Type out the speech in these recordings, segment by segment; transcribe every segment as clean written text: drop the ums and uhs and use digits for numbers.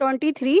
23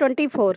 24।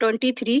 23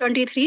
23।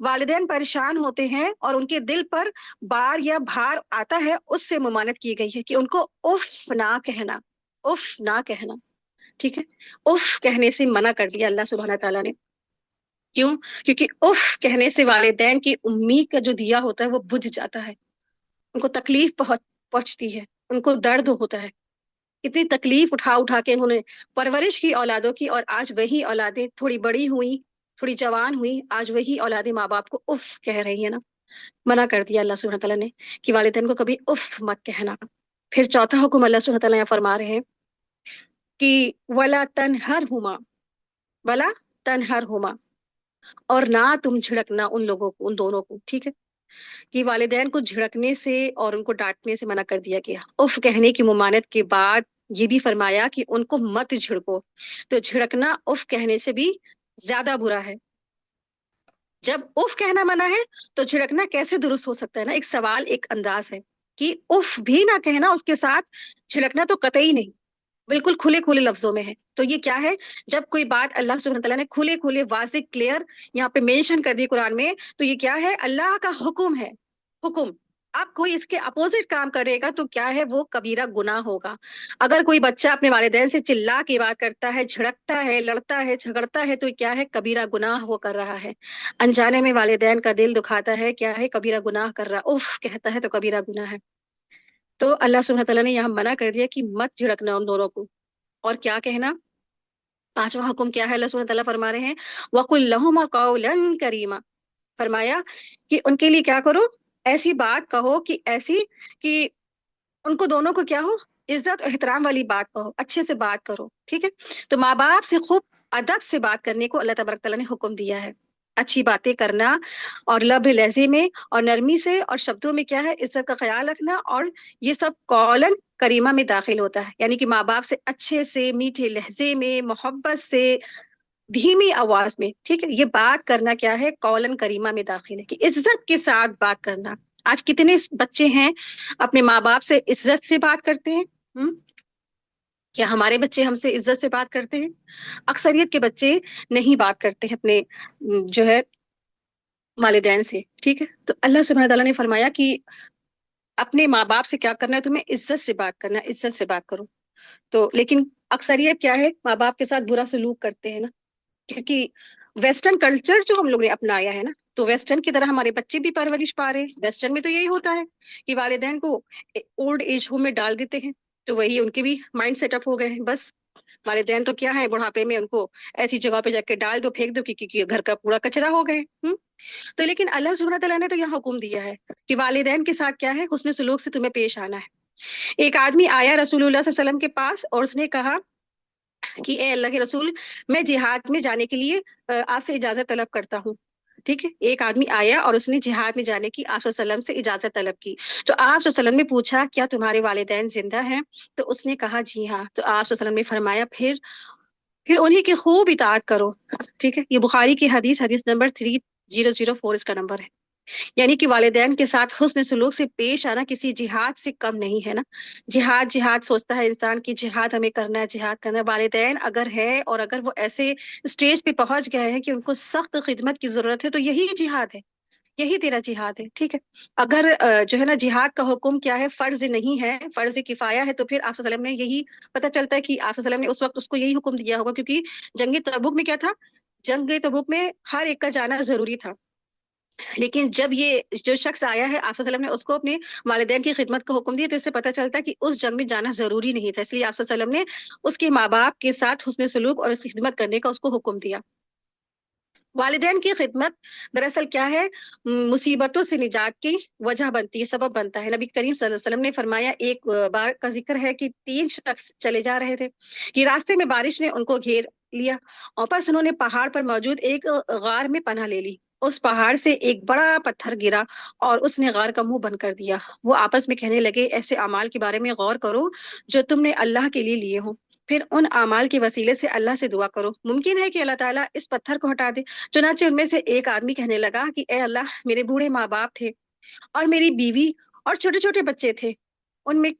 والدین پریشان ہوتے ہیں اور ان کے دل پر بار یا بھار آتا ہے، اس سے ممانعت کی گئی ہے کہ ان کو اف نہ کہنا، اف نہ کہنا، ٹھیک ہے؟ اف کہنے سے منع کر دیا اللہ سبحانہ تعالیٰ نے. کیوں؟ کیونکہ اف کہنے سے والدین کی امید کا جو دیا ہوتا ہے وہ بجھ جاتا ہے، ان کو تکلیف پہنچتی ہے، ان کو درد ہوتا ہے. اتنی تکلیف اٹھا اٹھا کے انہوں نے پرورش کی اولادوں کی، اور آج وہی اولادیں تھوڑی بڑی ہوئی، تھوڑی جوان ہوئی، آج وہی اولادیں ماں باپ کو اف کہہ رہی ہیں نا. منع کر دیا اللہ سبحانہ تعالیٰ نے کہ والدین کو کبھی اف مت کہنا. پھر چوتھا حکم اللہ سبحانہ تعالیٰ یہاں فرما رہے ہیں کہ ولا تنہرہما، ولا تنہرہما، اور نہ تم جھڑکنا ان لوگوں کو، ان دونوں کو، ٹھیک ہے؟ کہ والدین کو جھڑکنے سے اور ان کو ڈانٹنے سے منع کر دیا گیا. اف کہنے کی ممانعت کے بعد یہ بھی فرمایا کہ ان کو مت جھڑکو. تو جھڑکنا اف کہنے سے بھی زیادہ برا ہے. جب اف کہنا منع ہے تو جھڑکنا کیسے درست ہو سکتا ہے نا؟ ایک سوال، ایک انداز ہے کہ اف بھی نہ کہنا، اس کے ساتھ جھڑکنا تو قطعی نہیں، بالکل کھلے کھلے لفظوں میں ہے. تو یہ کیا ہے؟ جب کوئی بات اللہ سبحانہ تعالیٰ نے کھلے کھلے واضح کلیئر یہاں پہ مینشن کر دی قرآن میں، تو یہ کیا ہے؟ اللہ کا حکم ہے، حکم. اب کوئی اس کے اپوزٹ کام کرے گا تو کیا ہے؟ وہ کبیرہ گناہ ہوگا. اگر کوئی بچہ اپنے والدین سے چلا کے بات کرتا ہے، جھڑکتا ہے، لڑتا ہے، جھگڑتا ہے، تو کیا ہے؟ کبیرہ گناہ وہ کر رہا ہے. انجانے میں والدین کا دل دکھاتا ہے، کیا ہے؟ کبیرہ گناہ کر رہا. اف کہتا ہے تو کبیرہ گناہ ہے. تو اللہ سبحانہ تعالیٰ نے یہاں منع کر دیا کہ مت جھڑکنا ان دونوں کو. اور کیا کہنا؟ پانچواں حکم کیا ہے؟ اللہ سبحانہ تعالیٰ فرما رہے ہیں وَقُلْ لَهُمَا قَوْلًا كَرِيمًا. فرمایا کہ ان کے لیے کیا کرو؟ ایسی بات کہو کہ ایسی کہ ان کو دونوں کو کیا ہو؟ عزت اور احترام والی بات کہو، اچھے سے بات کرو، ٹھیک ہے؟ تو ماں باپ سے خوب ادب سے بات کرنے کو اللہ تبارک تعالیٰ نے حکم دیا ہے. اچھی باتیں کرنا اور لب لہجے میں اور نرمی سے اور شبدوں میں کیا ہے؟ عزت کا خیال رکھنا. اور یہ سب قولن کریمہ میں داخل ہوتا ہے، یعنی کہ ماں باپ سے اچھے سے، میٹھے لہجے میں، محبت سے، دھیمی آواز میں، ٹھیک ہے؟ یہ بات کرنا کیا ہے؟ قولن کریمہ میں داخل ہے کہ عزت کے ساتھ بات کرنا. آج کتنے بچے ہیں اپنے ماں باپ سے عزت سے بات کرتے ہیں؟ کیا ہمارے بچے ہم سے عزت سے بات کرتے ہیں؟ اکثریت کے بچے نہیں بات کرتے ہیں اپنے جو ہے والدین سے، ٹھیک ہے؟ تو اللہ سبحانہ تعالیٰ نے فرمایا کہ اپنے ماں باپ سے کیا کرنا ہے؟ تمہیں عزت سے بات کرنا ہے، عزت سے بات کرو. تو لیکن اکثریت کیا ہے؟ ماں باپ کے ساتھ برا سلوک کرتے ہیں نا، کیونکہ ویسٹرن کلچر جو ہم لوگ نے اپنایا ہے نا، تو ویسٹرن کی طرح ہمارے بچے بھی پرورش پا رہے ہیں. ویسٹرن میں تو یہی ہوتا ہے کہ والدین کو اولڈ ایج ہوم میں ڈال دیتے ہیں، تو وہی ان کے بھی مائنڈ سیٹ اپ ہو گئے ہیں. بس والدین تو کیا ہے؟ بڑھاپے میں ان کو ایسی جگہ پہ جا کے ڈال دو، پھینک دو کہ گھر کا کوڑا کچرا ہو گئے. تو لیکن اللہ سبحانہ تعالیٰ نے تو یہاں حکم دیا ہے کہ والدین کے ساتھ کیا ہے؟ حسن سلوک سے تمہیں پیش آنا ہے. ایک آدمی آیا رسول اللہ صلی اللہ علیہ وسلم کے پاس اور اس نے کہا کہ اے اللہ کے رسول، میں جہاد میں جانے کے لیے آپ سے اجازت طلب کرتا ہوں. ٹھیک ہے؟ ایک آدمی آیا اور اس نے جہاد میں جانے کی آپ صلی اللہ علیہ وسلم سے اجازت طلب کی. تو آپ صلی اللہ علیہ وسلم نے پوچھا کیا تمہارے والدین زندہ ہیں؟ تو اس نے کہا جی ہاں. تو آپ صلی اللہ علیہ وسلم نے فرمایا پھر انہی کی خوب اطاعت کرو. ٹھیک ہے؟ یہ بخاری کی حدیث نمبر 3004 اس کا نمبر ہے. یعنی کہ والدین کے ساتھ حسن سلوک سے پیش آنا کسی جہاد سے کم نہیں ہے نا. جہاد جہاد سوچتا ہے انسان کی جہاد ہمیں کرنا ہے، جہاد کرنا ہے. والدین اگر ہے اور اگر وہ ایسے اسٹیج پہ پہنچ گئے ہیں کہ ان کو سخت خدمت کی ضرورت ہے، تو یہی جہاد ہے، یہی تیرا جہاد ہے. ٹھیک ہے؟ اگر جو ہے نا جہاد کا حکم کیا ہے؟ فرض نہیں ہے، فرض کفایہ ہے. تو پھر آپ صلی اللہ علیہ وسلم نے یہی پتہ چلتا ہے کہ آپ صلی اللہ علیہ وسلم نے اس وقت اس کو یہی حکم دیا ہوگا، کیونکہ جنگ تبوک میں کیا تھا؟ جنگ تبوک میں ہر ایک کا جانا ضروری تھا. لیکن جب یہ جو شخص آیا ہے آپ صلی اللہ علیہ وسلم نے اس کو اپنے والدین کی خدمت کا حکم دیا، تو اس سے پتہ چلتا ہے کہ اس جنگ میں جانا ضروری نہیں تھا. اس لیے آپ صلی اللہ علیہ وسلم نے اس کے ماں باپ کے ساتھ حسن سلوک اور خدمت کرنے کا اس کو حکم دیا. والدین کی خدمت دراصل کیا ہے؟ مصیبتوں سے نجات کی وجہ بنتی ہے، سبب بنتا ہے. نبی کریم صلی اللہ علیہ وسلم نے فرمایا، ایک بار کا ذکر ہے کہ 3 شخص چلے جا رہے تھے کہ راستے میں بارش نے ان کو گھیر لیا اور پس انہوں نے پہاڑ پر موجود ایک غار میں پناہ لے لی. اس پہاڑ سے ایک بڑا پتھر گرا اور اس نے غار کا منہ بند کر دیا. وہ آپس میں کہنے لگے ایسے اعمال کے بارے میں غور کرو جو تم نے اللہ کے لیے لیے ہوں، پھر ان اعمال کے وسیلے سے اللہ سے دعا کرو، ممکن ہے کہ اللہ تعالیٰ اس پتھر کو ہٹا دے. چنانچہ ان میں سے ایک آدمی کہنے لگا کہ اے اللہ، میرے بوڑھے ماں باپ تھے اور میری بیوی اور چھوٹے چھوٹے بچے تھے، ان میں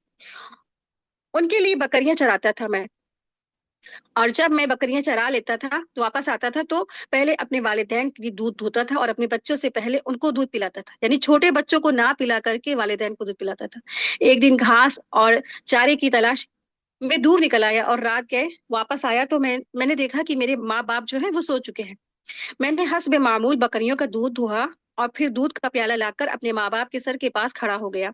ان کے لیے بکریاں چراتا تھا میں. اور جب میں بکریاں چرا لیتا تھا تو واپس آتا تھا تو پہلے اپنے والدین کے لیے دودھ دھوتا تھا اور اپنے بچوں سے پہلے ان کو دودھ پلاتا تھا، یعنی چھوٹے بچوں کو نہ پلا کر کے والدین کو دودھ پلاتا تھا۔ ایک دن گھاس اور چارے کی تلاش میں دور نکل آیا اور رات گئے، واپس آیا تو میں نے دیکھا کہ میرے ماں باپ جو ہیں وہ سو چکے ہیں۔ میں نے حسب معمول بکریوں کا دودھ دھوا اور پھر دودھ کا پیالہ لا کر اپنے ماں باپ کے سر کے پاس کھڑا ہو گیا۔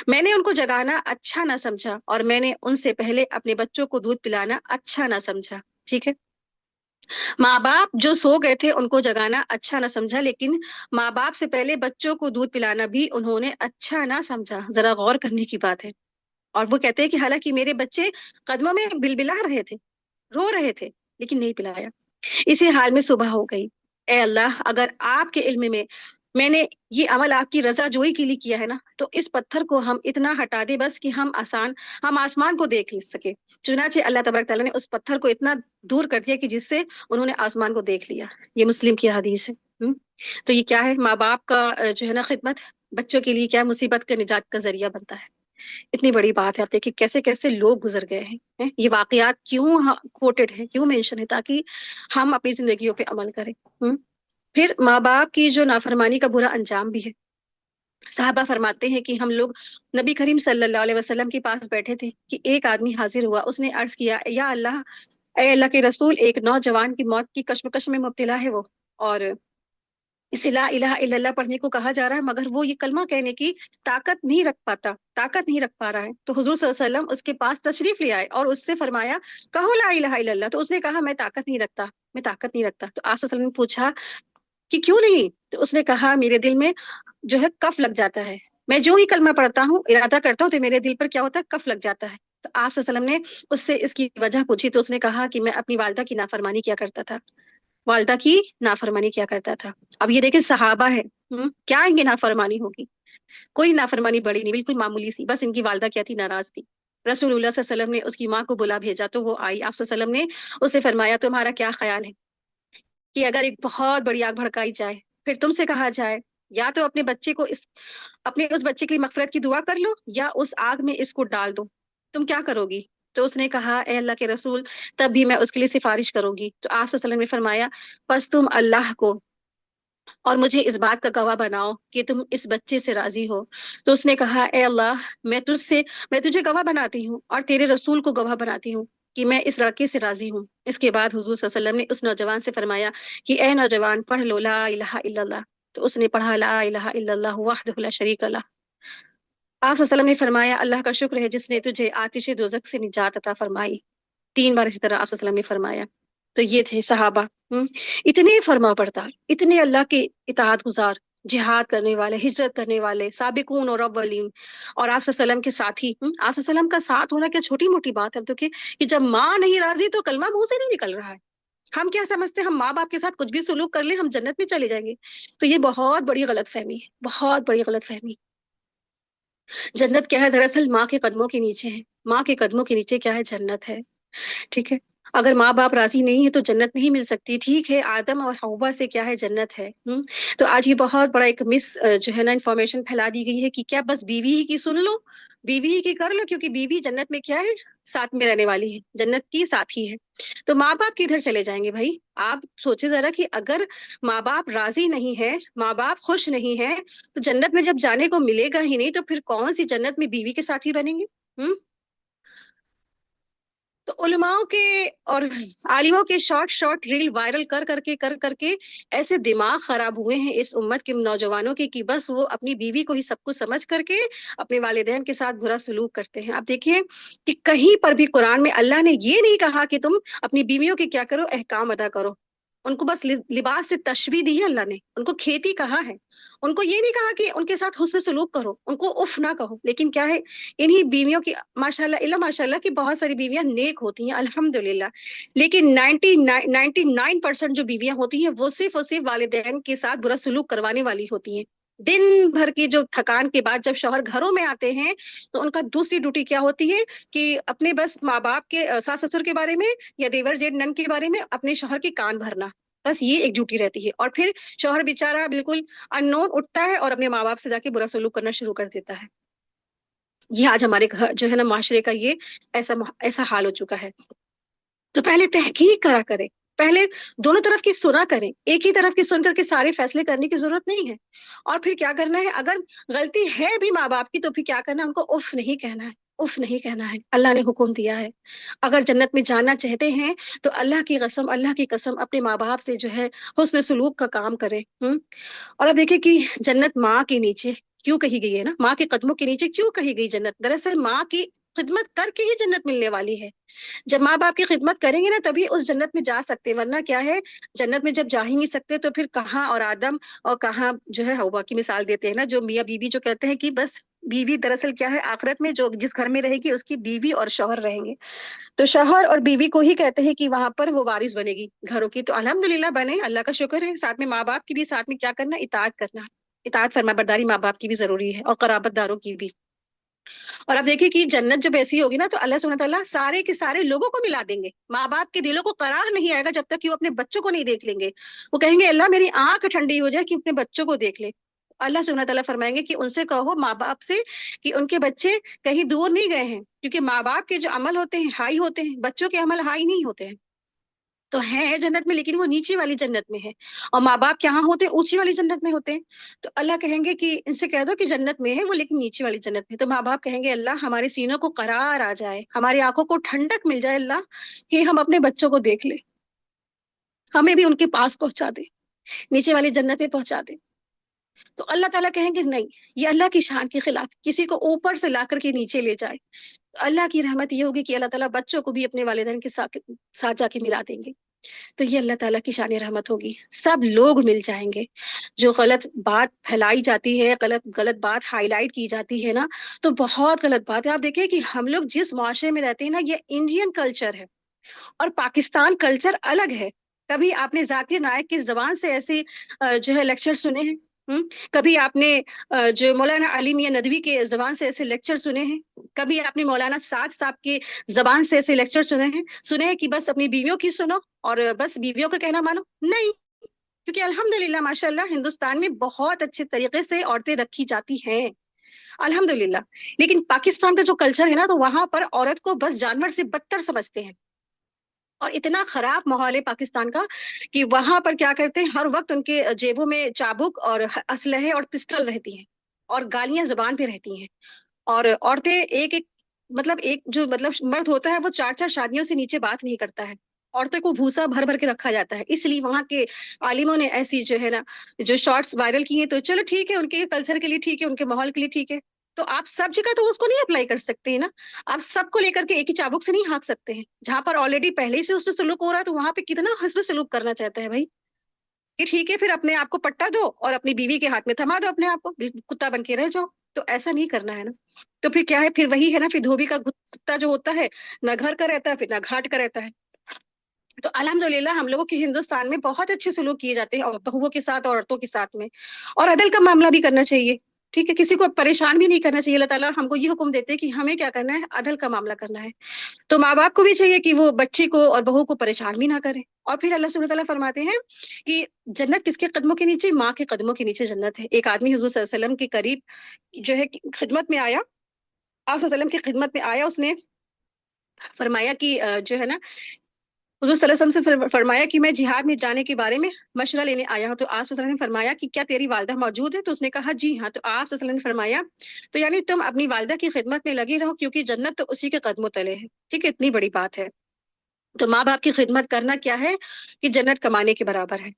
میں نے ان کو جگانا اچھا نہ سمجھا اور میں نے ان سے پہلے اپنے بچوں کو دودھ پلانا اچھا نہ سمجھا، ٹھیک ہے؟ ماں باپ جو سو گئے تھے ان کو جگانا اچھا نہ سمجھا، لیکن ماں باپ سے پہلے بچوں کو دودھ پلانا بھی انہوں نے اچھا نہ سمجھا۔ ذرا غور کرنے کی بات ہے۔ اور وہ کہتے ہیں کہ حالانکہ میرے بچے قدموں میں بلبلا رہے تھے، رو رہے تھے، لیکن نہیں پلایا۔ اسی حال میں صبح ہو گئی۔ اے اللہ، اگر آپ کے علم میں نے یہ عمل آپ کی رضا جوئی کے لیے کیا ہے نا، تو اس پتھر کو ہم اتنا ہٹا دے بس کہ ہم آسمان کو دیکھ سکے۔ چنانچہ اللہ تبارک تعالیٰ نے اس پتھر کو اتنا دور کر دیا کہ جس سے انہوں نے آسمان کو دیکھ لیا۔ یہ مسلم کی حدیث ہے۔ تو یہ کیا ہے؟ ماں باپ کا جو ہے نا خدمت بچوں کے لیے کیا مصیبت کا نجات کا ذریعہ بنتا ہے۔ اتنی بڑی بات ہے، آپ دیکھیں کیسے کیسے لوگ گزر گئے ہیں۔ یہ واقعات کیوں کوٹڈ ہے، کیوں مینشن ہے؟ تاکہ ہم اپنی زندگیوں پہ عمل کریں۔ پھر ماں باپ کی جو نافرمانی کا برا انجام بھی ہے۔ صحابہ فرماتے ہیں کہ ہم لوگ نبی کریم صلی اللہ علیہ وسلم کے پاس بیٹھے تھے کہ ایک آدمی حاضر ہوا۔ اس نے عرض کیا، یا اللہ، اے اللہ کے رسول، ایک نوجوان کی موت کی کشمکش میں مبتلا ہے وہ، اور اسے لا الہ الا اللہ پڑھنے کو کہا جا رہا ہے، مگر وہ یہ کلمہ کہنے کی طاقت نہیں رکھ پا رہا ہے۔ تو حضور صلی اللہ علیہ وسلم اس کے پاس تشریف لے آئے اور اس سے فرمایا، کہو لا الہ الا اللہ۔ تو اس نے کہا، میں طاقت نہیں رکھتا۔ تو آپ صلی اللہ علیہ وسلم نے پوچھا کہ کیوں نہیں؟ تو اس نے کہا، میرے دل میں جو ہے کف لگ جاتا ہے، میں جو ہی کلمہ پڑھتا ہوں، ارادہ کرتا ہوں، تو میرے دل پر کیا ہوتا ہے؟ کف لگ جاتا ہے۔ تو آپ صلی اللہ علیہ وسلم نے اس سے اس کی وجہ پوچھی تو اس نے کہا کہ میں اپنی والدہ کی نافرمانی کیا کرتا تھا، والدہ کی نافرمانی کیا کرتا تھا۔ اب یہ دیکھیں صحابہ ہے، کیا ان کی نافرمانی ہوگی؟ کوئی نافرمانی بڑی نہیں، بالکل معمولی سی، بس ان کی والدہ کیا تھی؟ ناراض تھی۔ رسول اللہ صلی اللہ علیہ وسلم نے اس کی ماں کو بلا بھیجا تو وہ آئی۔ آپ صلی اللہ علیہ وسلم نے اسے فرمایا، تمہارا کیا خیال ہے کہ اگر ایک بہت بڑی آگ بھڑکائی جائے، پھر تم سے کہا جائے یا تو اپنے بچے کو اپنے اس بچے کی مغفرت کی دعا کر لو یا اس آگ میں اس کو ڈال دو، تم کیا کرو گی؟ تو اس نے کہا، اے اللہ کے رسول، تب بھی میں اس کے لیے سفارش کروں گی۔ تو آپ صلی اللہ علیہ وسلم نے فرمایا، پس تم اللہ کو اور مجھے اس بات کا گواہ بناؤ کہ تم اس بچے سے راضی ہو۔ تو اس نے کہا، اے اللہ، میں تجھے گواہ بناتی ہوں اور تیرے رسول کو گواہ بناتی ہوں کہ میں اس لڑکے سے راضی ہوں۔ اس کے بعد حضور صلی اللہ علیہ وسلم نے اس نوجوان سے فرمایا کہ اے نوجوان، پڑھ لو لا الہ الا اللہ۔ تو اس نے پڑھا، لا الہ الا اللہ وحدہ لا شریک لہ۔ آپ صلی اللہ علیہ وسلم نے فرمایا، اللہ کا شکر ہے جس نے تجھے آتش دوزخ سے نجات عطا فرمائی۔ 3 بار اسی طرح آپ صلی اللہ علیہ وسلم نے فرمایا۔ تو یہ تھے صحابہ، اتنے فرما بردار، اتنے اللہ کے اطاعت گزار، جہاد کرنے والے، ہجرت کرنے والے، سابقون اور اولین، اور آپ صلی اللہ علیہ وسلم کے ساتھی۔ آپ صلی اللہ علیہ وسلم کا ساتھ ہونا کیا چھوٹی موٹی بات ہے؟ تو کہ جب ماں نہیں راضی تو کلمہ منہ سے نہیں نکل رہا ہے۔ ہم کیا سمجھتے ہیں ہم ماں باپ کے ساتھ کچھ بھی سلوک کر لیں ہم جنت میں چلے جائیں گے؟ تو یہ بہت بڑی غلط فہمی ہے، بہت بڑی غلط فہمی۔ جنت کیا ہے؟ دراصل ماں کے قدموں کے نیچے ہے۔ ماں کے قدموں کے نیچے کیا ہے؟ جنت ہے، ٹھیک ہے؟ اگر ماں باپ راضی نہیں ہے تو جنت نہیں مل سکتی، ٹھیک ہے؟ آدم اور حوا سے کیا ہے؟ جنت ہے۔ تو آج یہ بہت بڑا ایک جو ہے نا انفارمیشن پھیلا دی گئی ہے کہ کیا بس بیوی ہی کی سن لو، بیوی ہی کی کر لو، کیونکہ بیوی جنت میں کیا ہے؟ ساتھ میں رہنے والی ہے، جنت کی ساتھی ہے۔ تو ماں باپ کدھر چلے جائیں گے بھائی؟ آپ سوچے ذرا کہ اگر ماں باپ راضی نہیں ہے، ماں باپ خوش نہیں ہے، تو جنت میں جب جانے کو ملے گا ہی نہیں تو پھر کون سی جنت میں بیوی کے ساتھی بنیں گے؟ تو علماؤں کے اور عالموں کے شارٹ ریل وائرل کر کے ایسے دماغ خراب ہوئے ہیں اس امت کے نوجوانوں کے کہ بس وہ اپنی بیوی کو ہی سب کچھ سمجھ کر کے اپنے والدین کے ساتھ برا سلوک کرتے ہیں۔ آپ دیکھیے کہ کہیں پر بھی قرآن میں اللہ نے یہ نہیں کہا کہ تم اپنی بیویوں کے کیا کرو؟ احکام ادا کرو۔ ان کو بس لباس سے تشبیہ دی ہے اللہ نے، ان کو کھیتی کہا ہے، ان کو یہ نہیں کہا کہ ان کے ساتھ حسن سلوک کرو، ان کو اف نہ کہو۔ لیکن کیا ہے؟ انہی بیویوں کی ماشاء اللہ کی بہت ساری بیویاں نیک ہوتی ہیں الحمدللہ، لیکن 99% جو بیویاں ہوتی ہیں وہ صرف اور صرف والدین کے ساتھ برا سلوک کروانے والی ہوتی ہیں۔ دن بھر کی جو تھکان کے بعد جب شوہر گھروں میں آتے ہیں تو ان کا دوسری ڈیوٹی کیا ہوتی ہے کہ اپنے بس ماں باپ کے ساس سسر کے بارے میں یا دیور جیٹ نن کے بارے میں اپنے شوہر کے کان بھرنا، بس یہ ایک ڈیوٹی رہتی ہے۔ اور پھر شوہر بیچارہ بالکل ان نون اٹھتا ہے اور اپنے ماں باپ سے جا کے برا سلوک کرنا شروع کر دیتا ہے۔ یہ آج ہمارے جو ہے نا معاشرے کا یہ ایسا حال ہو چکا ہے۔ تو پہلے تحقیق کرا کریں، پہلے دونوں طرف کی سنا کریں، ایک ہی طرف کی سن کر کے سارے فیصلے کرنے کی ضرورت نہیں ہے۔ اور پھر کیا کرنا ہے، اگر غلطی ہے بھی ماں باپ کی تو پھر کیا کرنا ہے، ان کو اف نہیں کہنا ہے، اف نہیں کہنا ہے، اللہ نے حکم دیا ہے۔ اگر جنت میں جانا چاہتے ہیں تو اللہ کی قسم، اللہ کی قسم اپنے ماں باپ سے جو ہے حسن سلوک کا کام کریں۔ اور اب دیکھیں کہ جنت ماں کے نیچے کیوں کہی گئی ہے نا، ماں کے قدموں کے نیچے کیوں کہی گئی جنت؟ دراصل ماں کی خدمت کر کے ہی جنت ملنے والی ہے۔ جب ماں باپ کی خدمت کریں گے نا تبھی اس جنت میں جا سکتے، ورنہ کیا ہے، جنت میں جب جا ہی نہیں سکتے تو پھر کہاں اور آدم اور کہاں جو ہے حوا کی مثال دیتے ہیں نا، جو میاں بیوی جو کہتے ہیں کہ بس بیوی دراصل کیا ہے، آخرت میں جو جس گھر میں رہے گی اس کی بیوی اور شوہر رہیں گے، تو شوہر اور بیوی کو ہی کہتے ہیں کہ وہاں پر وہ وارث بنے گی گھروں کی۔ تو الحمدللہ بنے، اللہ کا شکر ہے، ساتھ میں ماں باپ کی بھی ساتھ میں کیا کرنا، اطاعت کرنا، اطاعت فرما برداری ماں باپ کی بھی ضروری ہے اور قرابت داروں کی بھی۔ اور اب دیکھیے کہ جنت جب ایسی ہوگی نا تو اللہ سبحانہ تعالیٰ سارے کے سارے لوگوں کو ملا دیں گے، ماں باپ کے دلوں کو قرار نہیں آئے گا جب تک کہ وہ اپنے بچوں کو نہیں دیکھ لیں گے۔ وہ کہیں گے اللہ میری آنکھ ٹھنڈی ہو جائے کہ اپنے بچوں کو دیکھ لے۔ اللہ سبحانہ تعالیٰ فرمائیں گے کہ ان سے کہو ماں باپ سے کہ ان کے بچے کہیں دور نہیں گئے ہیں، کیونکہ ماں باپ کے جو عمل ہوتے ہیں ہائی ہوتے ہیں، بچوں کے عمل ہائی نہیں ہوتے ہیں۔ تو ہے جنت میں لیکن وہ نیچی والی جنت میں ہے، اور ماں باپ کہاں ہوتے ہیں، اونچی والی جنت میں ہوتے ہیں۔ تو اللہ کہیں گے کہ ان سے کہہ دو کہ جنت میں ہے وہ لیکن نیچی والی جنت میں۔ تو ماں باپ کہیں گے اللہ ہمارے سینوں کو قرار آ جائے، ہماری آنکھوں کو ٹھنڈک مل جائے اللہ، کہ ہم اپنے بچوں کو دیکھ لیں، ہمیں بھی ان کے پاس پہنچا دے، نیچے والی جنت میں پہنچا دے۔ تو اللہ تعالیٰ کہیں گے نہیں، یہ اللہ کی شان کے خلاف، کسی کو اوپر سے لا کر کے نیچے لے جائے۔ تو اللہ کی رحمت یہ ہوگی کہ اللہ تعالیٰ بچوں کو بھی اپنے والدین کے ساتھ جا کے ملا دیں گے۔ تو یہ اللہ تعالیٰ کی شان رحمت ہوگی، سب لوگ مل جائیں گے۔ جو غلط بات پھیلائی جاتی ہے، غلط بات ہائی لائٹ کی جاتی ہے نا، تو بہت غلط بات ہے۔ آپ دیکھیں کہ ہم لوگ جس معاشرے میں رہتے ہیں نا، یہ انڈین کلچر ہے اور پاکستان کلچر الگ ہے۔ کبھی آپ نے ذاکر نائک کی زبان سے ایسے جو ہے لیکچر سنے ہیں؟ کبھی آپ نے جو مولانا علی میاں ندوی کے زبان سے ایسے لیکچر سنے ہیں؟ کبھی آپ نے مولانا سعد صاحب کے زبان سے ایسے لیکچر سنے ہیں کہ بس اپنی بیویوں کی سنو اور بس بیویوں کا کہنا مانو؟ نہیں، کیونکہ الحمدللہ ماشاءاللہ ہندوستان میں بہت اچھے طریقے سے عورتیں رکھی جاتی ہیں، الحمدللہ۔ لیکن پاکستان کا جو کلچر ہے نا، تو وہاں پر عورت کو بس جانور سے بدتر سمجھتے ہیں، اور اتنا خراب ماحول ہے پاکستان کا کہ وہاں پر کیا کرتے ہیں، ہر وقت ان کے جیبوں میں چابک اور اسلحے اور پسٹل رہتی ہیں، اور گالیاں زبان پہ رہتی ہیں، اور عورتیں ایک جو مرد ہوتا ہے وہ 4 شادیوں سے نیچے بات نہیں کرتا ہے، عورتوں کو بھوسا بھر بھر کے رکھا جاتا ہے۔ اس لیے وہاں کے عالموں نے ایسی جو ہے نا جو شارٹس وائرل کی ہیں، تو چلو ٹھیک ہے، ان کے کلچر کے لیے ٹھیک ہے، ان کے ماحول کے لیے ٹھیک ہے، تو آپ سب جگہ تو اس کو نہیں اپلائی کر سکتے ہیں نا، آپ سب کو لے کر کے ایک ہی چابک سے نہیں ہانک سکتے ہیں۔ جہاں پر آلریڈی پہلے ہی سے اس سے سلوک ہو رہا ہے تو وہاں پہ کتنا حسن سلوک کرنا چاہتا ہے بھائی، کہ ٹھیک ہے پھر اپنے آپ کو پٹا دو اور اپنی بیوی کے ہاتھ میں تھما دو اپنے آپ کو، کتا بن کے رہ جاؤ، تو ایسا نہیں کرنا ہے نا۔ تو پھر کیا ہے، پھر وہی ہے نا، پھر دھوبی کا کتا جو ہوتا ہے نہ گھر کا رہتا ہے پھر نہ گھاٹ کا رہتا ہے۔ تو الحمدللہ ہم لوگوں کے ہندوستان میں بہت اچھے سلوک کیے جاتے ہیں، اور بہوؤں کے ساتھ اور عورتوں کے ساتھ میں، اور عدل کا معاملہ بھی کرنا چاہیے، ٹھیک ہے، کسی کو پریشان بھی نہیں کرنا چاہیے۔ اللہ تعالیٰ ہم کو یہ حکم دیتے ہیں کہ ہمیں کیا کرنا ہے، عدل کا معاملہ کرنا ہے۔ تو ماں باپ کو بھی چاہیے کہ وہ بچے کو اور بہو کو پریشان بھی نہ کرے۔ اور پھر اللہ سبحانہ تعالیٰ فرماتے ہیں کہ جنت کس کے قدموں کے نیچے، ماں کے قدموں کے نیچے جنت ہے۔ ایک آدمی حضور صلی اللہ علیہ وسلم کے قریب جو ہے خدمت میں آیا، آپ صلی اللہ علیہ وسلم کی خدمت میں آیا، اس نے فرمایا کہ جو ہے نا، حضور صلی اللہ علیہ وسلم سے فرمایا کہ میں جہاد میں جانے کے بارے میں مشورہ لینے آیا ہوں۔ تو آپ صلی اللہ علیہ وسلم نے فرمایا کہ کیا تیری والدہ موجود ہے؟ تو اس نے کہا جی ہاں۔ تو آپ صلی اللہ علیہ وسلم نے فرمایا تو یعنی تم اپنی والدہ کی خدمت میں لگے رہو، کیونکہ جنت تو اسی کے قدموں تلے ہے، ٹھیک ہے، اتنی بڑی بات ہے۔ تو ماں باپ کی خدمت کرنا کیا ہے کہ جنت کمانے کے برابر ہے۔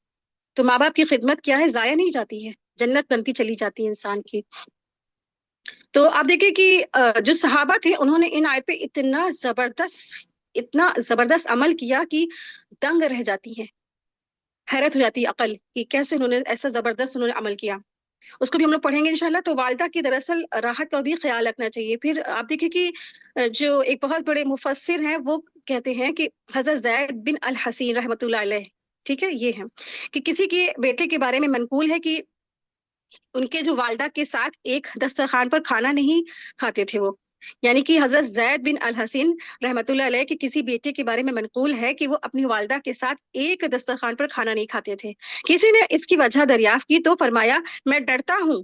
تو ماں باپ کی خدمت کیا ہے، ضائع نہیں جاتی ہے، جنت بنتی چلی جاتی ہے انسان کی۔ تو آپ دیکھیں کہ جو صحابہ تھے انہوں نے ان آیت پہ اتنا زبردست عمل کیا کہ دنگ رہ جاتی ہیں، حیرت ہو جاتی ہے عقل کہ کیسے انہوں نے ایسا زبردست انہوں نے عمل کیا۔ اس کو بھی ہم لوگ پڑھیں گے انشاءاللہ۔ تو والدہ کی دراصل راحت کا بھی خیال رکھنا چاہیے۔ پھر آپ دیکھیں کہ جو ایک بہت بڑے مفسر ہیں وہ کہتے ہیں کہ حضرت زید بن الحسین رحمۃ اللہ علیہ، ٹھیک ہے، یہ ہے کہ کسی کے بیٹے کے بارے میں منقول ہے کہ ان کے جو والدہ کے ساتھ ایک دسترخوان پر کھانا نہیں کھاتے تھے وہ، یعنی کہ حضرت زید بن الحسین رحمۃ اللہ علیہ کے کسی بیٹے کے بارے میں منقول ہے کہ وہ اپنی والدہ کے ساتھ ایک دسترخوان پر کھانا نہیں کھاتے تھے۔ کسی نے اس کی وجہ دریافت کی تو فرمایا میں ڈرتا ہوں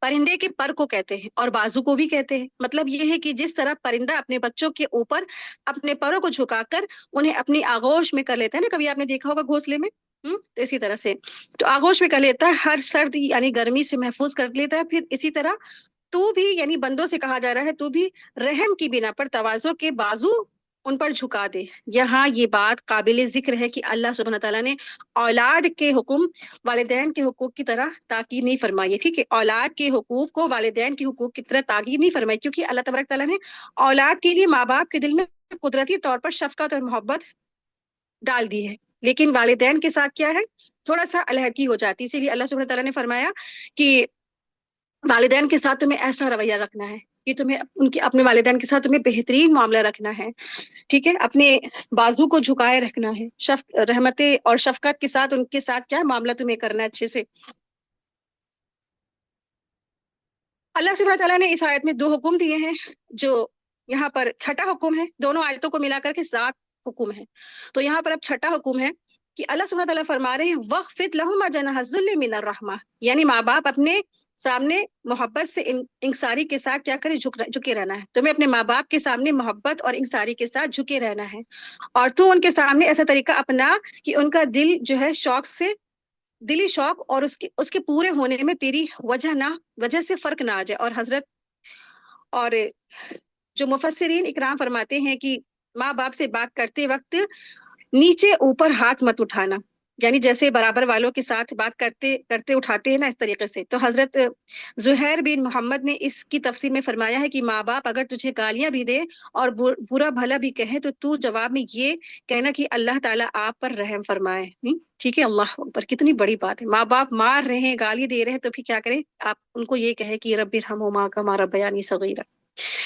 پرندے کے پر کو کہتے ہیں اور بازو کو بھی کہتے ہیں. مطلب یہ ہے کہ جس طرح پرندہ اپنے بچوں کے اوپر اپنے پروں کو جھکا کر انہیں اپنی آغوش میں کر لیتا ہے نا, کبھی آپ نے دیکھا ہوگا گھونسلے میں, تو اسی طرح سے تو آغوش میں کر لیتا ہے, ہر سرد یعنی گرمی سے محفوظ کر لیتا ہے. پھر اسی طرح تو بھی, یعنی بندوں سے کہا جا رہا ہے, تو بھی رحم کی بنا پر تواضع کے بازو ان پر جھکا دے. یہاں یہ بات قابل ذکر ہے کہ اللہ سبحانہ تعالیٰ نے اولاد کے حکم والدین کے حقوق کی طرح تاکید نہیں فرمائی ہے. ٹھیک ہے, اولاد کے حقوق کو والدین کے حقوق کی طرح تاکید نہیں فرمائی, کیونکہ اللہ تبارک تعالیٰ نے اولاد کے لیے ماں باپ کے دل میں قدرتی طور پر شفقت اور محبت ڈال دی ہے. لیکن والدین کے ساتھ کیا ہے, تھوڑا سا علیحدگی ہو جاتی. اسی لیے اللہ سبحانہ تعالیٰ نے فرمایا کہ والدین کے ساتھ تمہیں ایسا رویہ رکھنا ہے کہ تمہیں ان کے اپنے والدین کے ساتھ تمہیں بہترین معاملہ رکھنا ہے. ٹھیک ہے, اپنے بازو کو جھکائے رکھنا ہے, رحمت اور شفقت کے ساتھ ان کے ساتھ کیا معاملہ تمہیں کرنا ہے اچھے سے. اللہ سبحانہ تعالیٰ نے اس آیت میں دو حکم دیے ہیں, جو یہاں پر چھٹا حکم ہے. دونوں آیتوں کو ملا کر کے 7 حکم ہے. تو یہاں پر اب چھٹا حکم ہے کہ اللہ سبحانہ تعالیٰ فرما رہے ہیں وَخْفِضْ لَهُمَا جَنَاحَ الذُّلِّ مِنَ الرَّحْمَةِ, یعنی ماں باپ اپنے سامنے محبت سے انکساری کے ساتھ کیا کرے, جھکے رہنا ہے. تمہیں اپنے ماں باپ کے سامنے محبت اور انکساری کے ساتھ جھکے رہنا ہے, اور تو ان کے سامنے ایسا طریقہ اپنا کہ ان کا دل جو ہے شوق سے, دلی شوق اور اس کے پورے ہونے میں تیری وجہ سے فرق نہ آ جائے. اور حضرت اور جو مفسرین اکرام فرماتے ہیں کہ ماں باپ سے بات کرتے وقت نیچے اوپر ہاتھ مت اٹھانا, یعنی جیسے برابر والوں کے ساتھ بات کرتے کرتے اٹھاتے ہیں نا, اس طریقے سے. تو حضرت زہیر بن محمد نے اس کی تفسیر میں فرمایا ہے کہ ماں باپ اگر تجھے گالیاں بھی دے اور برا بھلا بھی کہے تو جواب میں یہ کہنا کہ اللہ تعالیٰ آپ پر رحم فرمائے. ٹھیک ہے, اللہ اکبر, کتنی بڑی بات ہے. ماں باپ مار رہے ہیں, گالی دے رہے ہیں, تو پھر کیا کریں آپ, ان کو یہ کہے کہ رب ارحمہما کما ربیانی صغیرا.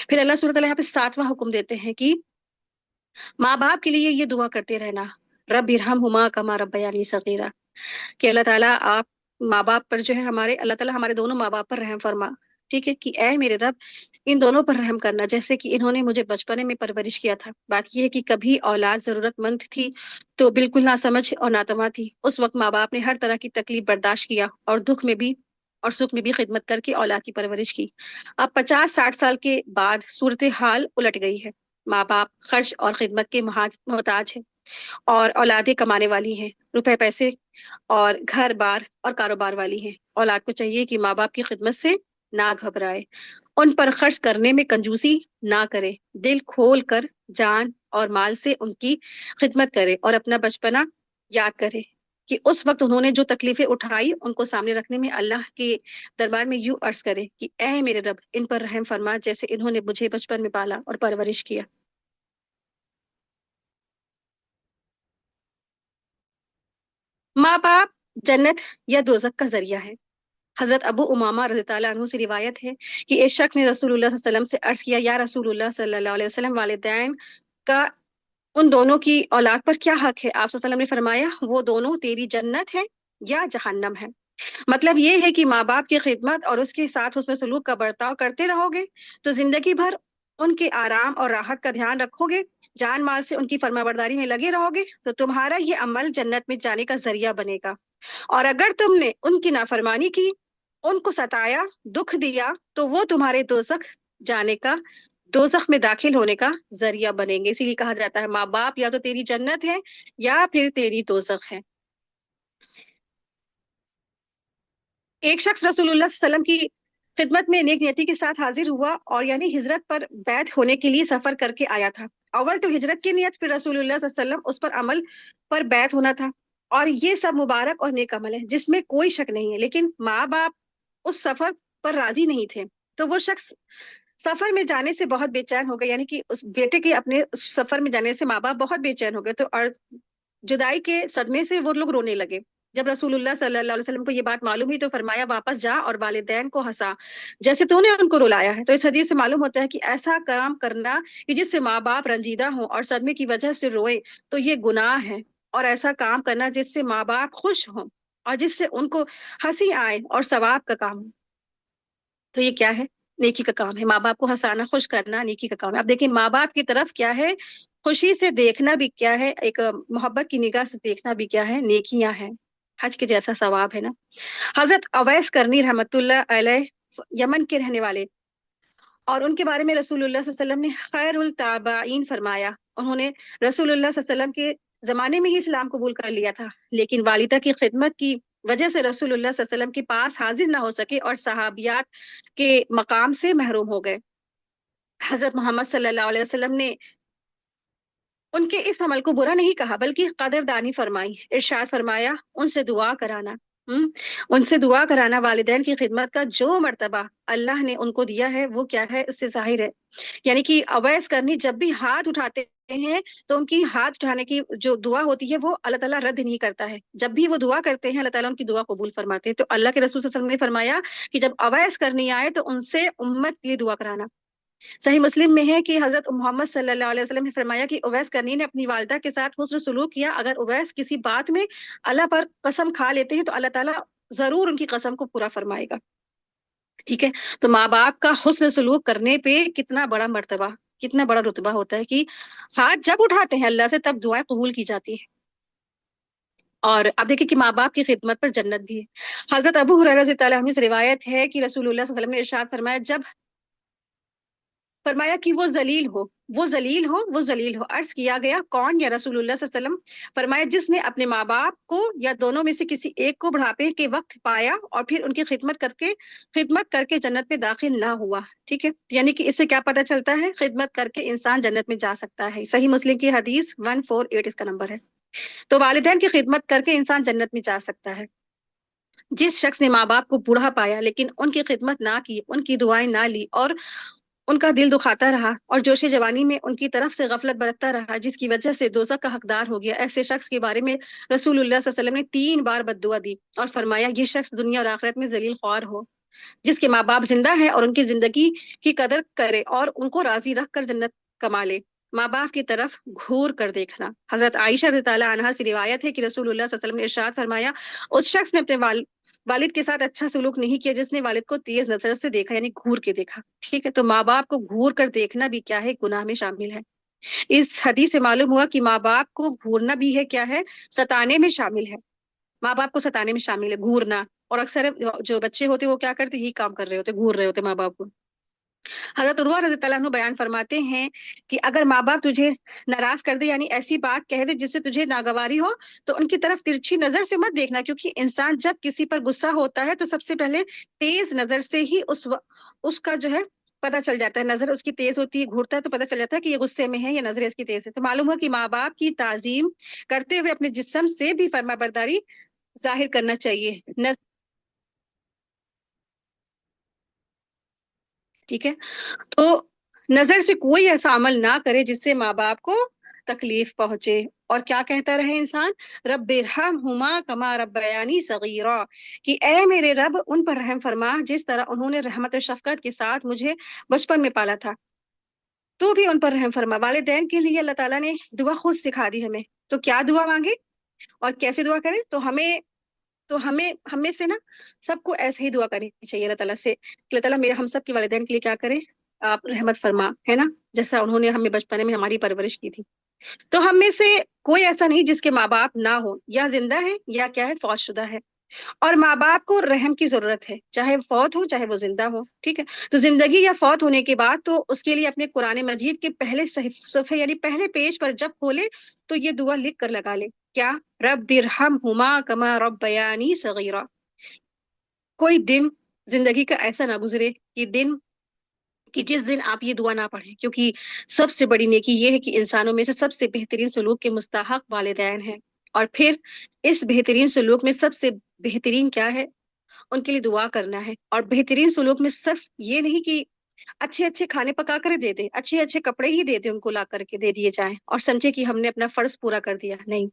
پھر اللہ سبحانہ تعالیٰ یہاں پہ 7واں حکم دیتے ہیں کہ ماں باپ کے لیے یہ دعا کرتے رہنا, رب ارحمہما کما ربیانی صغیرا, کہ اللہ تعالیٰ آپ ماں باپ پر جو ہے ہمارے, اللہ تعالیٰ ہمارے دونوں ماں باپ پر رحم فرما. ٹھیک ہے, کہ اے میرے رب ان دونوں پر رحم کرنا, جیسے کہ انہوں نے مجھے بچپنے میں پرورش کیا تھا. بات یہ ہے کہ کبھی اولاد ضرورت مند تھی تو بالکل نہ سمجھ اور ناتواں تھی, اس وقت ماں باپ نے ہر طرح کی تکلیف برداشت کیا اور دکھ میں بھی اور سکھ میں بھی خدمت کر کے اولاد کی پرورش کی. اب 50-60 سال کے بعد صورتحال الٹ گئی ہے. ماں باپ خرچ اور خدمت کے محتاج ہیں, اور اولادیں کمانے والی ہیں, روپے پیسے اور گھر بار اور کاروبار والی ہیں. اولاد کو چاہیے کہ ماں باپ کی خدمت سے نہ گھبرائے, ان پر خرچ کرنے میں کنجوسی نہ کرے, دل کھول کر جان اور مال سے ان کی خدمت کرے, اور اپنا بچپنا یاد کرے کہ اس وقت انہوں نے جو تکلیفیں اٹھائی ان کو سامنے رکھنے میں اللہ کے دربار میں یوں عرض کرے کہ اے میرے رب ان پر رحم فرما, جیسے انہوں نے مجھے بچپن میں پالا اور پرورش کیا. ماں باپ جنت یا دوزخ کا ذریعہ ہے. حضرت ابو امامہ رضی اللہ عنہ سے روایت ہے کہ ایک شخص نے رسول اللہ صلی اللہ علیہ وسلم سے عرض کیا, یا رسول اللہ صلی اللہ علیہ وسلم, والدین کا ان دونوں کی اولاد پر کیا حق ہے؟ آپ صلی اللہ علیہ وسلم نے فرمایا وہ دونوں تیری جنت ہے یا جہنم ہے. مطلب یہ ہے کہ ماں باپ کی خدمت اور اس کے ساتھ حسن سلوک کا برتاؤ کرتے رہو گے تو زندگی بھر ان کے آرام اور راحت کا دھیان رکھو گے, جان مال سے ان کی فرما برداری میں لگے رہو گے, تو تمہارا یہ عمل جنت میں جانے کا ذریعہ بنے گا. اور اگر تم نے ان کی نافرمانی کی, ان کو ستایا, دکھ دیا, تو وہ تمہارے دوزخ میں داخل ہونے کا ذریعہ بنیں گے. اسی لیے کہا جاتا ہے ماں باپ یا تو تیری جنت ہے یا پھر تیری دوزخ ہے. ایک شخص رسول اللہ صلی اللہ علیہ وسلم کی خدمت میں نیک نیتی کے ساتھ حاضر ہوا, اور یعنی ہجرت پر بیعت ہونے کے لیے سفر کر کے آیا تھا. اول تو ہجرت کی نیت, پھر رسول اللہ صلی اللہ علیہ وسلم اس پر عمل پر بیعت ہونا تھا, اور یہ سب مبارک اور نیک عمل ہے جس میں کوئی شک نہیں ہے. لیکن ماں باپ اس سفر پر راضی نہیں تھے, تو وہ شخص سفر میں جانے سے بہت بے چین ہو گئے, یعنی کہ اس بیٹے کے اپنے سفر میں جانے سے ماں باپ بہت بے چین ہو گئے, تو اور جدائی کے صدمے سے وہ لوگ رونے لگے. جب رسول اللہ صلی اللہ علیہ وسلم کو یہ بات معلوم ہوئی تو فرمایا واپس جا اور والدین کو ہنسا جیسے تو نے ان کو رلایا ہے. تو اس حدیث سے معلوم ہوتا ہے کہ ایسا کام کرنا کہ جس سے ماں باپ رنجیدہ ہوں اور صدمے کی وجہ سے روئے تو یہ گناہ ہے, اور ایسا کام کرنا جس سے ماں باپ خوش ہوں اور جس سے ان کو ہنسی آئے اور ثواب کا کام ہو, تو یہ کیا ہے؟ نیکی کا کام ہے. ماں باپ کو ہنسانا, خوش کرنا نیکی کا کام ہے. اب دیکھیں ماں باپ کی طرف کیا ہے, خوشی سے دیکھنا بھی کیا ہے, ایک محبت کی نگاہ سے دیکھنا بھی کیا ہے, نیکیاں ہیں, حج کے جیسا ثواب ہے نا. حضرت اویس کرنی رحمت اللہ علیہ یمن کے رہنے والے، اور ان کے بارے میں رسول اللہ صلی اللہ علیہ وسلم نے خیر التابعین فرمایا. انہوں نے رسول اللہ صلی اللہ علیہ وسلم کے زمانے میں ہی اسلام قبول کر لیا تھا، لیکن والدہ کی خدمت کی وجہ سے رسول اللہ صلی اللہ علیہ وسلم کے پاس حاضر نہ ہو سکے اور صحابیات کے مقام سے محروم ہو گئے. حضرت محمد صلی اللہ علیہ وسلم نے ان کے اس عمل کو برا نہیں کہا، بلکہ قدردانی فرمائی. ارشاد فرمایا ان سے دعا کرانا، ہم ان سے دعا کرانا والدین کی خدمت کا جو مرتبہ اللہ نے ان کو دیا ہے وہ کیا ہے اس سے ظاہر ہے. یعنی کہ اویس کرنی جب بھی ہاتھ اٹھاتے ہیں تو ان کی ہاتھ اٹھانے کی جو دعا ہوتی ہے وہ اللہ تعالیٰ رد نہیں کرتا ہے. جب بھی وہ دعا کرتے ہیں اللہ تعالیٰ ان کی دعا قبول فرماتے ہیں. تو اللہ کے رسول صلی اللہ علیہ وسلم نے فرمایا کہ جب اویس کرنی آئے تو ان سے امت کے لیے دعا کرانا. صحیح مسلم میں ہے کہ حضرت محمد صلی اللہ علیہ وسلم نے فرمایا کہ اویس کرنی نے اپنی والدہ کے ساتھ حسن سلوک کیا. اگر اویس کسی بات میں اللہ پر قسم کھا لیتے ہیں تو اللہ تعالیٰ ضرور ان کی قسم کو پورا فرمائے گا. ٹھیک ہے، تو ماں باپ کا حسن سلوک کرنے پہ کتنا بڑا مرتبہ، کتنا بڑا رتبہ ہوتا ہے کہ ہاتھ جب اٹھاتے ہیں اللہ سے تب دعائیں قبول کی جاتی ہیں. اور اب دیکھیں کہ ماں باپ کی خدمت پر جنت بھی ہے. حضرت ابو ہریرہ رضی اللہ عنہ سے روایت ہے کہ رسول اللہ صلی اللہ علیہ وسلم نے ارشاد فرمایا، جب فرمایا کہ وہ ذلیل ہو، وہ ذلیل ہو، وہ ذلیل ہو. عرض کیا گیا کون؟ یا رسول اللہ صلی اللہ علیہ وسلم. فرمایا جس نے اپنے ماں باپ کو یا دونوں میں سے کسی ایک کو بڑھاپے کے وقت پایا اور پھر ان کی خدمت کر کے جنت میں داخل نہ ہوا. ٹھیک ہے، یعنی کہ اس سے کیا پتہ چلتا ہے؟ خدمت کر کے انسان جنت میں جا سکتا ہے. صحیح مسلم کی حدیث 148 اس کا نمبر ہے. تو والدین کی خدمت کر کے انسان جنت میں جا سکتا ہے. جس شخص نے ماں باپ کو بوڑھا پایا لیکن ان کی خدمت نہ کی، ان کی دعائیں نہ لی اور ان کا دل دکھاتا رہا اور جوش جوانی میں ان کی طرف سے غفلت برتتا رہا، جس کی وجہ سے دوزخ کا حقدار ہو گیا، ایسے شخص کے بارے میں رسول اللہ صلی اللہ علیہ وسلم نے 3 بار بد دعا دی اور فرمایا یہ شخص دنیا اور آخرت میں ذلیل خوار ہو. جس کے ماں باپ زندہ ہیں اور ان کی زندگی کی قدر کرے اور ان کو راضی رکھ کر جنت کما لے. ماں باپ کی طرف گھور کر دیکھنا. حضرت عائشہ رضی اللہ عنہا سے روایت ہے کہ رسول اللہ صلی اللہ علیہ وسلم نے ارشاد فرمایا اس شخص نے اپنے والد کے ساتھ اچھا سلوک نہیں کیا جس نے والد کو تیز نظر سے دیکھا، یعنی گھور کے دیکھا. ٹھیک ہے، تو ماں باپ کو گھور کر دیکھنا بھی کیا ہے؟ گناہ میں شامل ہے. اس حدیث سے معلوم ہوا کہ ماں باپ کو گھورنا بھی ہے کیا ہے؟ ستانے میں شامل ہے. ماں باپ کو ستانے میں شامل ہے گھورنا. اور اکثر جو بچے ہوتے وہ کیا کرتے؟ یہی کام کر رہے ہوتے، گھور رہے ہوتے ماں باپ کو. حضرت عروہ رضی اللہ عنہ بیان فرماتے ہیں کہ اگر ماں باپ تجھے ناراض کر دے، یعنی ایسی بات کہہ دے جس سے تجھے ناگواری ہو، تو ان کی طرف ترچھی نظر سے مت دیکھنا، کیونکہ انسان جب کسی پر غصہ ہوتا ہے تو سب سے پہلے تیز نظر سے ہی اس کا جو ہے پتہ چل جاتا ہے. نظر اس کی تیز ہوتی ہے، گھورتا ہے تو پتہ چل جاتا ہے کہ یہ غصے میں ہے یا نظر اس کی تیز ہے. تو معلوم ہو کہ ماں باپ کی تعظیم کرتے ہوئے اپنے جسم سے بھی فرما برداری ظاہر کرنا چاہیے. ٹھیک ہے، تو نظر سے کوئی ایسا عمل نہ کرے جس سے ماں باپ کو تکلیف پہنچے. اور کیا کہتا رہے انسان؟ رب ارحمہما کما ربیانی صغیرا، کہ اے میرے رب ان پر رحم فرما جس طرح انہوں نے رحمت و شفقت کے ساتھ مجھے بچپن میں پالا تھا، تو بھی ان پر رحم فرما. والدین کے لیے اللہ تعالیٰ نے دعا خود سکھا دی ہمیں. تو کیا دعا مانگے اور کیسے دعا کریں؟ تو ہمیں ہم میں سے نا سب کو ایسے ہی دعا کرنی چاہیے اللہ تعالیٰ سے کہ اللہ تعالیٰ میرے ہم سب کے والدین کے لیے کیا کرے؟ آپ رحمت فرما، ہے نا، جیسا انہوں نے ہمیں بچپنے میں ہماری پرورش کی تھی. تو ہم میں سے کوئی ایسا نہیں جس کے ماں باپ نہ ہو، یا زندہ ہے یا کیا ہے فوت شدہ ہے. اور ماں باپ کو رحم کی ضرورت ہے، چاہے فوت ہو چاہے وہ زندہ ہو. ٹھیک ہے، تو زندگی یا فوت ہونے کے بعد تو اس کے لیے اپنے قرآن مجید کے پہلے صفحے یعنی پہلے پیج پر جب کھولے تو یہ دعا لکھ کر لگا لے. کیا؟ رب ارحمہما کما ربیانی صغیرا. کوئی دن زندگی کا ایسا نہ گزرے کہ جس دن آپ یہ دعا نہ پڑھیں، کیونکہ سب سے بڑی نیکی یہ ہے کہ انسانوں میں سے سب سے بہترین سلوک کے مستحق والدین ہیں. اور پھر اس بہترین سلوک میں سب سے بہترین کیا ہے؟ ان کے لیے دعا کرنا ہے. اور بہترین سلوک میں صرف یہ نہیں کہ اچھے اچھے کھانے پکا کر دے دے، اچھے اچھے کپڑے ہی دے دے، ان کو لا کر کے دے دیے جائیں اور سمجھے کہ ہم نے اپنا فرض پورا کر دیا. نہیں،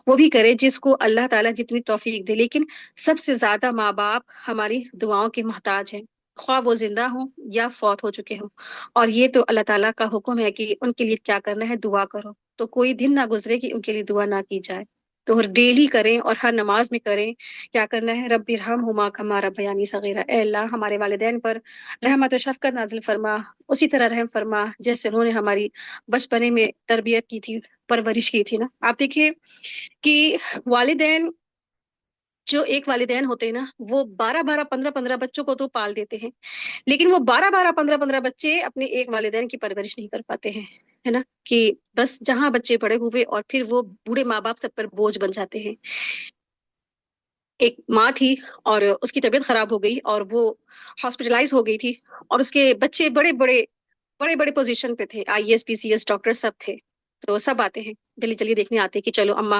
وہ بھی کرے جس کو اللہ تعالیٰ جتنی توفیق دے. لیکن سب سے زیادہ ماں باپ ہماری دعاؤں کے محتاج ہیں، خواہ وہ زندہ ہوں یا فوت ہو چکے ہوں. اور یہ تو اللہ تعالیٰ کا حکم ہے کہ ان کے لیے کیا کرنا ہے؟ دعا کرو. تو کوئی دن نہ گزرے کہ ان کے لیے دعا نہ کی جائے. تو ڈیلی کریں اور ہر نماز میں کریں. کیا کرنا ہے؟ رب ارحمہما کما ربیانی صغیرا. اے اللہ ہمارے والدین پر رحمت و شفقت نازل فرما، اسی طرح رحم فرما جیسے انہوں نے ہماری بچپنے میں تربیت کی تھی، پرورش کی تھی نا. آپ دیکھیے کہ والدین جو ایک والدین ہوتے ہیں نا وہ 12 12 15 15 بچوں کو تو پال دیتے ہیں، لیکن وہ 12 12 15 15 بچے اپنے ایک والدین کی پرورش نہیں کر پاتے ہیں، ہے نا؟ کہ بس جہاں بچے بڑے ہوئے اور پھر وہ بوڑھے ماں باپ سب پر بوجھ بن جاتے ہیں۔ ایک ماں تھی اور اس کی طبیعت خراب ہو گئی اور وہ ہاسپٹلائز ہو گئی تھی، اور اس کے بچے بڑے بڑے پوزیشن پہ تھے، I S P C S doctor سب تھے، تو سب آتے ہیں جلدی جلدی دیکھنے آتے ہیں کہ چلو اما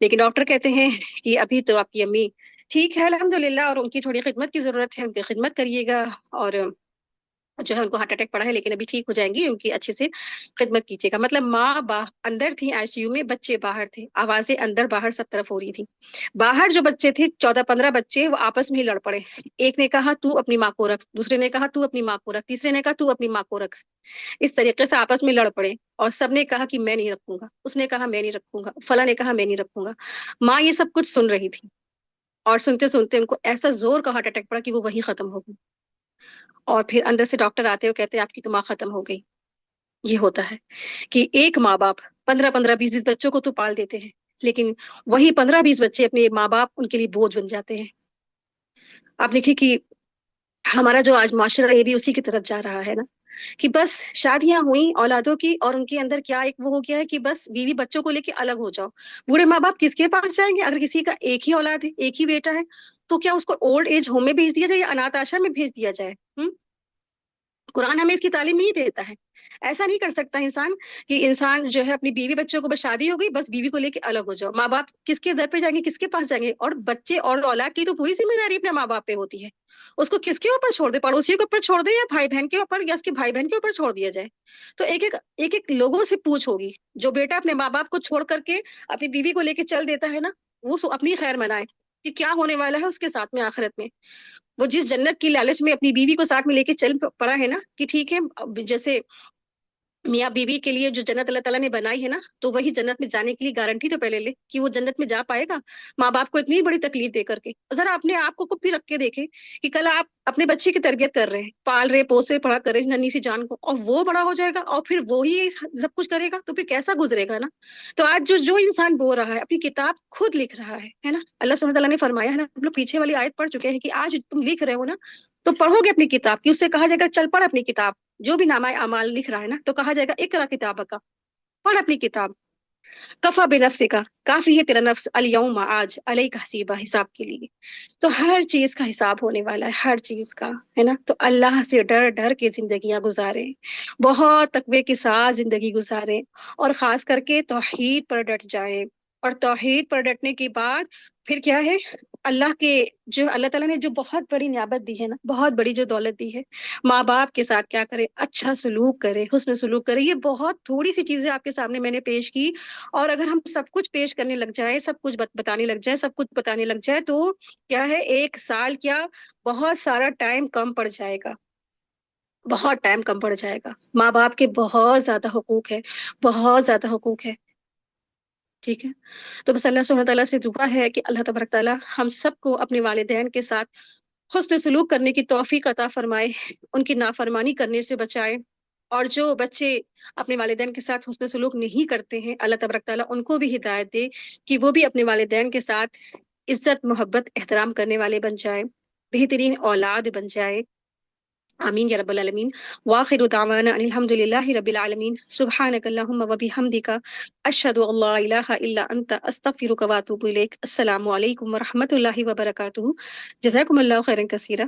لیکن ڈاکٹر کہتے ہیں کہ ابھی تو آپ کی امی ٹھیک ہے الحمدللہ، اور ان کی تھوڑی خدمت کی ضرورت ہے، ان کی خدمت کریے گا، اور جو ہے ان کو ہارٹ اٹیک پڑا ہے لیکن ابھی ٹھیک ہو جائیں گی، ان کی اچھے سے خدمت کیجیے گا۔ مطلب ماں اندر تھی آئی سی یو میں، بچے باہر تھے، آوازیں اندر باہر سب طرف ہو رہی تھی۔ باہر جو بچے تھے 14 15 بچے وہ آپس میں ہی لڑ پڑے، ایک نے کہا تو اپنی ماں کو رکھ، دوسرے نے کہا تو اپنی ماں کو رکھ، تیسرے نے کہا تو اپنی ماں کو رکھ، اس طریقے سے آپس میں لڑ پڑے، اور سب نے کہا کہ میں نہیں رکھوں گا، اس نے کہا میں نہیں رکھوں گا، فلاں نے کہا میں نہیں رکھوں گا۔ ماں یہ سب کچھ سن رہی تھی، اور سنتے سنتے ان کو ایسا زور کا ہارٹ اٹیک پڑا کہ وہ وہیں ختم ہو گئی، اور پھر اندر سے ڈاکٹر آتے ہوئے کہتے ہیں آپ کی تو ماں ختم ہو گئی۔ یہ ہوتا ہے کہ ایک ماں باپ 15 15 20 20 بچوں کو تو پال دیتے ہیں، لیکن وہی 15 20 بچے اپنے ماں باپ ان کے لیے بوجھ بن جاتے ہیں۔ آپ دیکھیے کہ ہمارا جو آج معاشرہ ہے یہ بھی اسی کی طرف جا رہا ہے نا، کہ بس شادیاں ہوئیں اولادوں کی اور ان کے اندر کیا ایک وہ ہو گیا ہے کہ بس بیوی بچوں کو لے کے الگ ہو جاؤ۔ بوڑھے ماں باپ کس کے پاس جائیں گے؟ اگر کسی کا ایک ہی اولاد ہے، ایک ہی بیٹا ہے، تو کیا اس کو اولڈ ایج ہوم میں بھیج دیا جائے یا انات آشرم میں بھیج دیا جائے؟ قرآن ہمیں اس کی تعلیم نہیں دیتا ہے۔ ایسا نہیں کر سکتا انسان کہ انسان جو ہے اپنی بیوی بچوں کو، بس شادی ہو گئی بس بیوی کو لے کے الگ ہو جاؤ۔ ماں باپ کس کے در پہ جائیں گے، کس کے پاس جائیں گے؟ اور بچے اور اولاد کی تو پوری ذمہ داری اپنے ماں باپ پہ ہوتی ہے، اس کو کس کے اوپر چھوڑ دے؟ پڑوسی کے اوپر چھوڑ دے یا بھائی بہن کے اوپر، یا اس کے بھائی بہن کے اوپر چھوڑ دیا جائے؟ تو ایک لوگوں سے پوچھ ہوگی، جو بیٹا اپنے ماں باپ کو چھوڑ کر کے اپنی بیوی کو لے کے چل دیتا ہے نا، وہ اپنی خیر منائے کہ کیا ہونے والا ہے اس کے ساتھ میں آخرت میں۔ وہ جس جنت کی لالچ میں اپنی بیوی کو ساتھ میں لے کے چل پڑا ہے نا، کہ ٹھیک ہے اب جیسے میاں بیوی کے لیے جو جنت اللہ تعالیٰ نے بنائی ہے نا، تو وہی جنت میں جانے کے لیے گارنٹی تو پہلے لے کہ وہ جنت میں جا پائے گا ماں باپ کو اتنی بڑی تکلیف دے کر کے۔ ذرا اپنے آپ کو بھی رکھ کے دیکھیں کہ کل آپ اپنے بچے کی تربیت کر رہے ہیں، پال رہے پوس رہے پڑھا کر رہے ننھی سی جان کو، اور وہ بڑا ہو جائے گا اور پھر وہی سب کچھ کرے گا، تو پھر کیسا گزرے گا نا؟ تو آج جو انسان بول رہا ہے اپنی کتاب خود لکھ رہا ہے نا، اللہ سبحانہ تعالیٰ نے فرمایا ہے نا، ہم لوگ پیچھے والی آیت پڑھ چکے ہیں کہ آج تم لکھ رہے ہو نا، تو پڑھو گے اپنی کتاب کی، اس سے کہا جائے گا چل پڑھ اپنی کتاب۔ جو بھی نامہ اعمال لکھ رہا ہے نا، تو کہا جائے گا اقرا کتابک کا، پڑھ اپنی کتاب، کفا بنفس کا، کافی ہے تیرا نفس الیوم آج علیک حسیبہ، حساب کے لیے۔ تو ہر چیز کا حساب ہونے والا ہے، ہر چیز کا، ہے نا؟ تو اللہ سے ڈر ڈر کے زندگیاں گزاریں، بہت تقوی کے ساتھ زندگی گزاریں، اور خاص کر کے توحید پر ڈٹ جائیں، اور توحید پر ڈٹنے کے بعد پھر کیا ہے؟ اللہ کے جو اللہ تعالیٰ نے جو بہت بڑی نعمت دی ہے نا، بہت بڑی جو دولت دی ہے، ماں باپ کے ساتھ کیا کرے؟ اچھا سلوک کرے، حسن سلوک کرے۔ یہ بہت تھوڑی سی چیزیں آپ کے سامنے میں نے پیش کی، اور اگر ہم سب کچھ پیش کرنے لگ جائیں، سب کچھ بتانے لگ جائیں، سب کچھ بتانے لگ جائے، تو کیا ہے، ایک سال کیا بہت سارا ٹائم کم پڑ جائے گا، بہت ٹائم کم پڑ جائے گا۔ ماں باپ کے بہت زیادہ حقوق ہے، بہت زیادہ حقوق ہے، ٹھیک ہے؟ تو بس اللہ سبحانہ تعالیٰ سے دعا ہے کہ اللہ تبارک تعالیٰ ہم سب کو اپنے والدین کے ساتھ حسن سلوک کرنے کی توفیق عطا فرمائے، ان کی نافرمانی کرنے سے بچائے، اور جو بچے اپنے والدین کے ساتھ حسن سلوک نہیں کرتے ہیں، اللہ تبارک تعالیٰ ان کو بھی ہدایت دے کہ وہ بھی اپنے والدین کے ساتھ عزت محبت احترام کرنے والے بن جائے، بہترین اولاد بن جائے۔ آمین یا رب العالمین۔ وآخر دعوانا ان الحمد للہ رب العالمین۔ سبحانک اللہم و بحمدک، اشہد ان لا الہ الا انت، استغفرک و اتوب الیک۔ السلام علیکم و رحمۃ اللہ وبرکاتہ۔ جزاکم اللہ خیرا کثیرا۔